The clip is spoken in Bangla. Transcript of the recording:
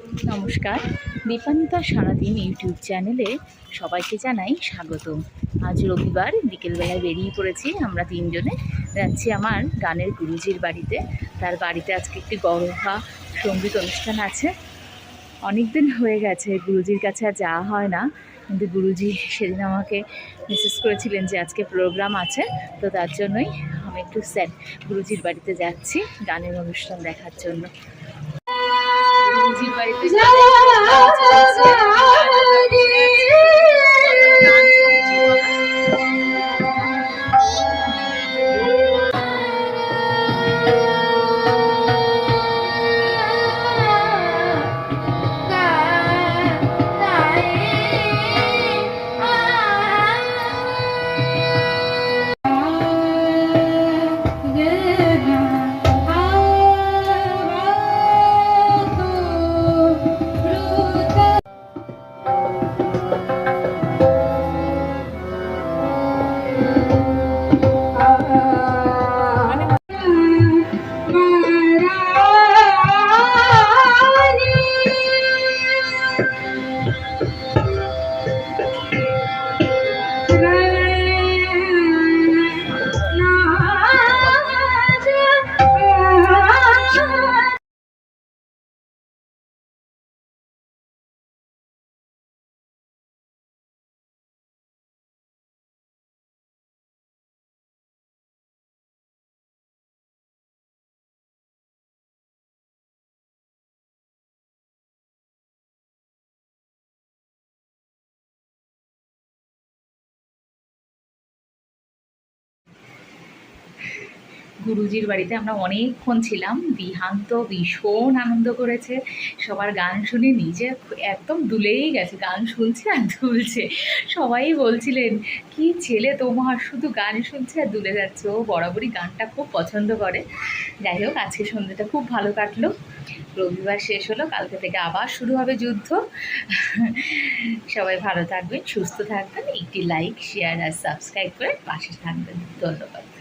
নমস্কার, দীপান্বিতা সারাদিন ইউটিউব চ্যানেলে সবাইকে জানাই স্বাগতম। আজ রবিবার বিকেলবেলায় বেরিয়ে পড়েছি। আমরা তিনজনে যাচ্ছি আমার গানের গুরুজির বাড়িতে। তার বাড়িতে আজকে একটি গরবা সঙ্গীত অনুষ্ঠান আছে। অনেক দিন হয়ে গেছে গুরুজির কাছে আর যাওয়া হয় না, কিন্তু গুরুজি সেদিন আমাকে মেসেজ করেছিলেন যে আজকে প্রোগ্রাম আছে, তো তার জন্যই আমি একটু গুরুজির বাড়িতে যাচ্ছি গানের অনুষ্ঠান দেখার জন্য। গুরুজির বাড়িতে গুরুজির বাড়িতে আমরা অনেকক্ষণ ছিলাম। বিহান্ত ভীষণ আনন্দ করেছে, সবার গান শুনে নিজে একদম দুলেই গেছে, গান শুনছে আর দুলছে। সবাই বলছিলেন কি ছেলে তোমার, শুধু গান শুনছে আর দুলে যাচ্ছে। ও বরাবরই গানটা খুব পছন্দ করে। যাই হোক, আজকে সন্ধ্যেটা খুব ভালো কাটলো। রবিবার শেষ হলো, কালকে থেকে আবার শুরু হবে যুদ্ধ। সবাই ভালো থাকবেন, সুস্থ থাকবেন। একটি লাইক, শেয়ার আর সাবস্ক্রাইব করে পাশে থাকবেন। ধন্যবাদ।